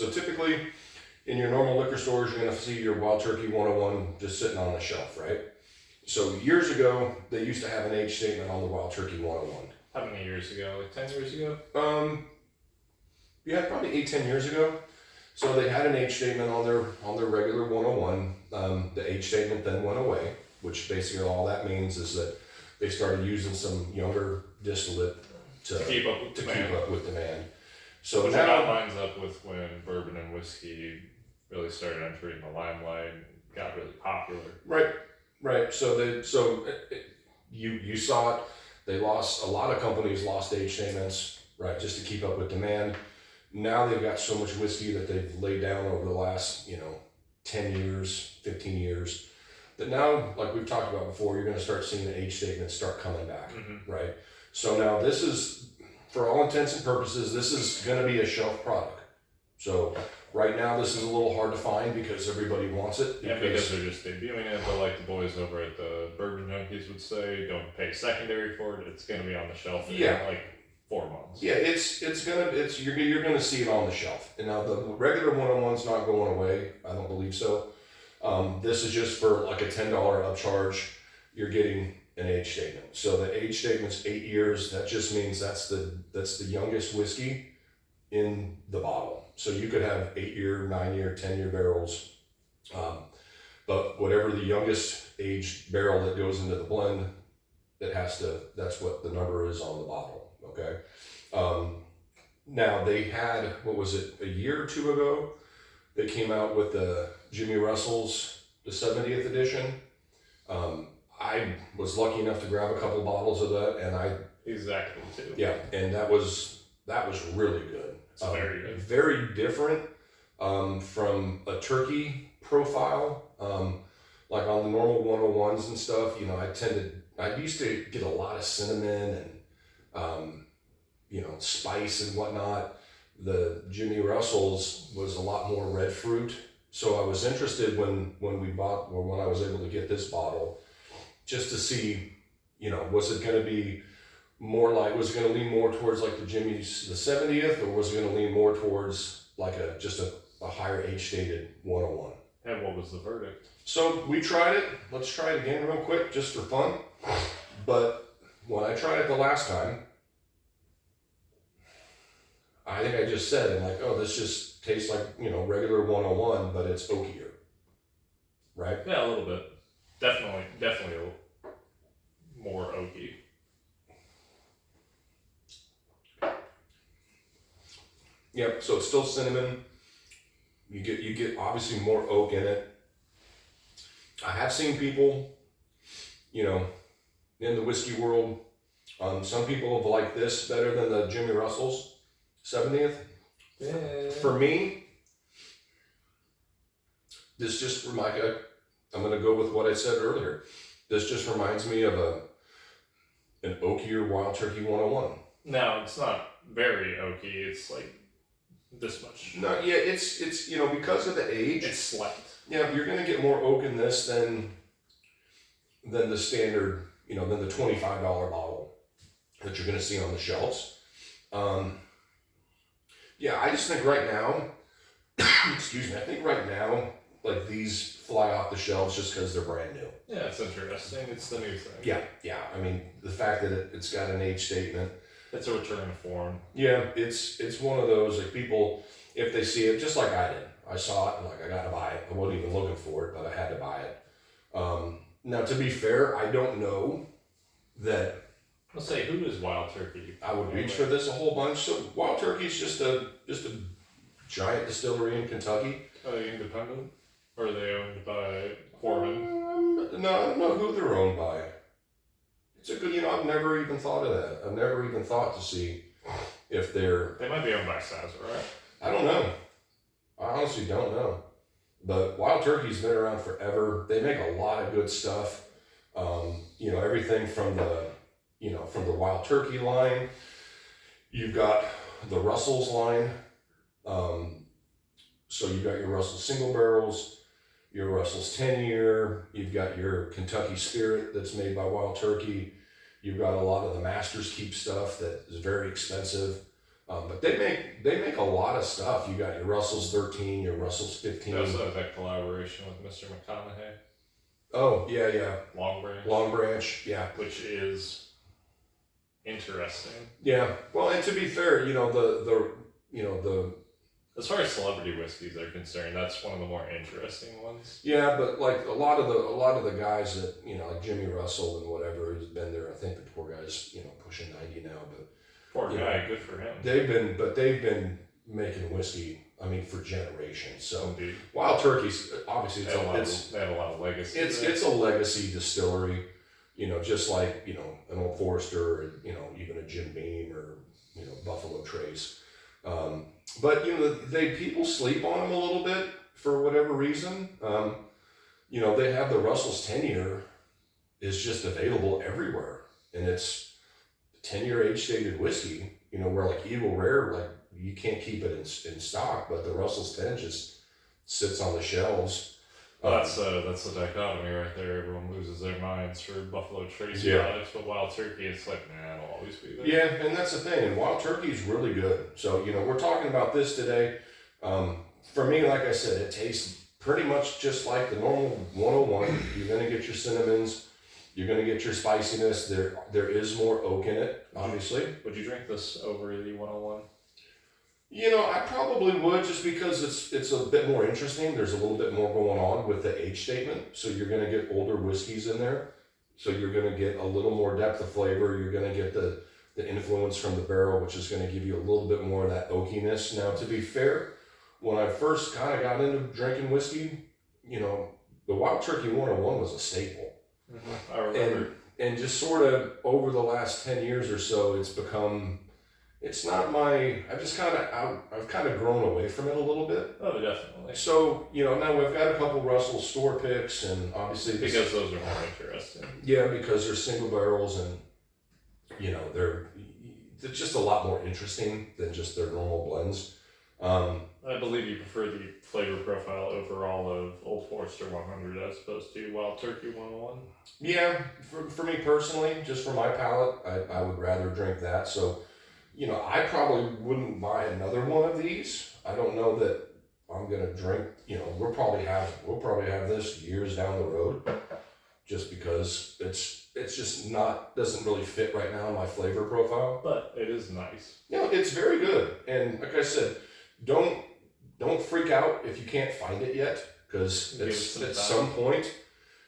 So typically, in your normal liquor stores, you're going to see your Wild Turkey 101 just sitting on the shelf, right? So years ago, they used to have an age statement on the Wild Turkey 101. How many years ago? Like 10 years ago? Yeah, probably 8-10 years ago. So they had an age statement on their regular 101. The age statement then went away, which basically all that means is that they started using some younger distillate to keep up with demand. So which now lines up with when bourbon and whiskey really started entering the limelight and got really popular. Right. You saw it. They lost, a lot of companies lost age statements, right, just to keep up with demand. Now they've got so much whiskey that they've laid down over the last 10 years, 15 years, that now, like we've talked about before, you're going to start seeing the age statements start coming back, right? So now this is, for all intents and purposes, this is going to be a shelf product. So right now this is a little hard to find because everybody wants it. Because they're just debuting it, but like the boys over at the Bourbon Junkies would say, don't pay secondary for it. It's going to be on the shelf in like 4 months. Yeah, you're gonna see it on the shelf. And now the regular 101's not going away. I don't believe so. This is just for like a $10 upcharge. You're getting an age statement. So the age statement's 8 years. That just means that's the youngest whiskey in the bottle. So you could have 8-year, 9-year, 10-year barrels. But whatever the youngest aged barrel that goes into the blend, that's what the number is on the bottle. Okay. Now they had, what was it, a year or two ago, they came out with the Jimmy Russell's, the 70th edition. I was lucky enough to grab a couple bottles of that, and exactly too. Yeah, and that was really good. It's very good. Very different from a turkey profile. Like on the normal 101s and stuff, I used to get a lot of cinnamon and spice and whatnot. The Jimmy Russell's was a lot more red fruit. So I was interested when I was able to get this bottle, just to see, was it going to be was it going to lean more towards like the Jimmy's, the 70th, or was it going to lean more towards like just a higher age stated 101? And what was the verdict? So we tried it. Let's try it again real quick, just for fun. But when I tried it the last time, I think I just said, I'm like, oh, this just tastes like, regular 101, but it's oakier. Right? Yeah, a little bit. Definitely more oaky. Yep, so it's still cinnamon. You get obviously more oak in it. I have seen people, in the whiskey world, some people have liked this better than the Jimmy Russell's 70th. Yeah. For me, this just I'm going to go with what I said earlier. This just reminds me of an oakier Wild Turkey 101. No, it's not very oaky. It's like this much. No, yeah, it's because of the age. It's slight. Yeah, you're going to get more oak in this than the standard, than the $25 bottle that you're going to see on the shelves. Yeah, I just think right now, excuse me, I think right now, like these fly off the shelves just because they're brand new. Yeah, it's interesting. It's the new thing. Yeah. I mean, the fact that it's got an age statement. It's a return to form. Yeah, it's one of those, like, people, if they see it, just like I did. I saw it and like, I got to buy it. I wasn't even looking for it, but I had to buy it. Now, to be fair, I don't know that. Let's say, who is Wild Turkey? I would reach for this a whole bunch. So Wild Turkey's just a giant distillery in Kentucky. Are they independent? Or are they owned by Corbin? No, I don't know who they're owned by. It's a good, I've never even thought of that. I've never even thought to see if they're. They might be owned by Sazerac. I don't know. I honestly don't know. But Wild Turkey's been around forever. They make a lot of good stuff. Everything from the Wild Turkey line. You've got the Russell's line. So you've got your Russell's single barrels, your Russell's 10-year. You've got your Kentucky Spirit that's made by Wild Turkey. You've got a lot of the Master's Keep stuff that is very expensive. But they make a lot of stuff. You got your Russell's 13, your Russell's 15. They also have that collaboration with Mr. McConaughey. Oh yeah. Long Branch. Long Branch, yeah. Which is interesting. Yeah. Well, and to be fair, the as far as celebrity whiskeys are concerned, that's one of the more interesting ones. Yeah, but like a lot of the guys that like Jimmy Russell and whatever has been there. I think the poor guy's pushing 90 now, but poor guy, good for him. They've been making whiskey. I mean, for generations. So Indeed. Wild Turkey's obviously they have a lot of legacy. It's a legacy distillery. Just like an Old Forester, or even a Jim Beam or Buffalo Trace. But people sleep on them a little bit for whatever reason. They have the Russell's 10-year is just available everywhere, and it's 10-year age-stated whiskey. Where like Eagle Rare, like you can't keep it in stock, but the Russell's 10 just sits on the shelves. Well, that's the dichotomy right there. Everyone loses their minds for Buffalo Trace products, but Wild Turkey, it's like, it'll always be there. Yeah, and that's the thing. And Wild Turkey is really good. So, we're talking about this today. For me, like I said, it tastes pretty much just like the normal 101. You're going to get your cinnamons. You're going to get your spiciness. There is more oak in it, obviously. Would you drink this over the 101? I probably would, just because it's a bit more interesting. There's a little bit more going on with the age statement. So you're going to get older whiskeys in there. So you're going to get a little more depth of flavor. You're going to get the influence from the barrel, which is going to give you a little bit more of that oakiness. Now, to be fair, when I first kind of got into drinking whiskey, the Wild Turkey 101 was a staple. Mm-hmm. I remember. And just sort of over the last 10 years or so, it's not my, I've kind of grown away from it a little bit. Oh, definitely. So, now we've got a couple Russell store picks, and obviously because those are more interesting. Yeah, because they're single barrels, and they're just a lot more interesting than just their normal blends. I believe you prefer the flavor profile overall of Old Forester 100 as opposed to Wild Turkey 101. Yeah, for me personally, just for my palate, I would rather drink that. So, I probably wouldn't buy another one of these. I don't know that I'm gonna drink. We'll probably have this years down the road, just because it's just doesn't really fit right now in my flavor profile. But it is nice. It's very good, and like I said, don't freak out if you can't find it yet, because at some point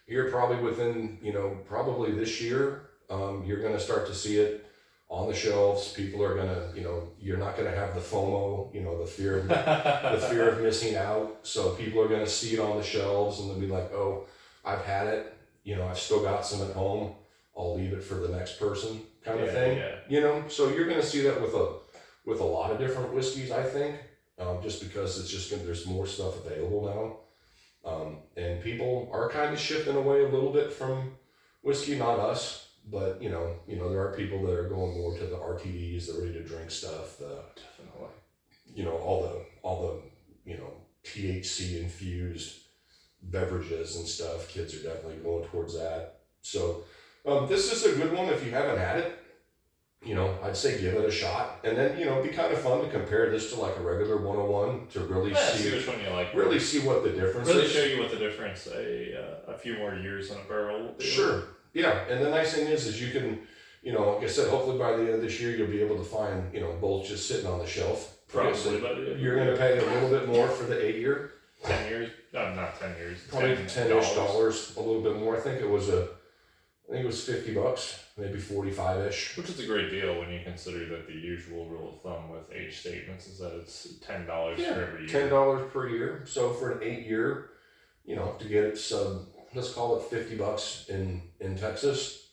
here, probably within probably this year, you're gonna start to see it on the shelves. People are gonna, you're not gonna have the FOMO, the fear of missing out. So people are gonna see it on the shelves, and they'll be like, "Oh, I've had it. I've still got some at home. I'll leave it for the next person," kind of thing. Yeah. So you're gonna see that with a lot of different whiskeys, I think, just because there's more stuff available now, and people are kind of shifting away a little bit from whiskey. Not us. But there are people that are going more to the RTDs, the ready to drink stuff, definitely, all the THC infused beverages and stuff. Kids are definitely going towards that. So this is a good one if you haven't had it. I'd say give it a shot, and then it'd be kind of fun to compare this to like a regular 101 to really see which one you like. Really see what the difference is. Really is. Show you what the difference a few more years in a barrel will do. Sure. Yeah, and the nice thing is you can, like I said, hopefully by the end of this year you'll be able to find, both just sitting on the shelf. Probably by the end. You're going to pay a little bit more for the 8-year. 10 years? Not 10 years. Probably $10-ish, a little bit more. I think it was $50, maybe 45-ish. Which is a great deal when you consider that the usual rule of thumb with age statements is that it's $10 for every year. $10 per year. So for an 8-year, to get it let's call it $50 in Texas,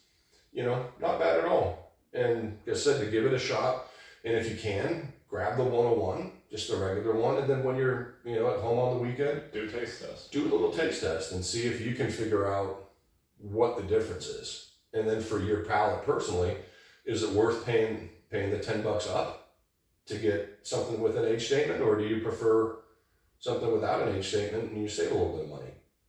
not bad at all. And like I said, to give it a shot, and if you can, grab the 101, just the regular one, and then when you're at home on the weekend, do a taste test. Do a little taste test and see if you can figure out what the difference is. And then for your palate personally, is it worth paying the $10 up to get something with an age statement, or do you prefer something without an age statement and you save a little bit of money?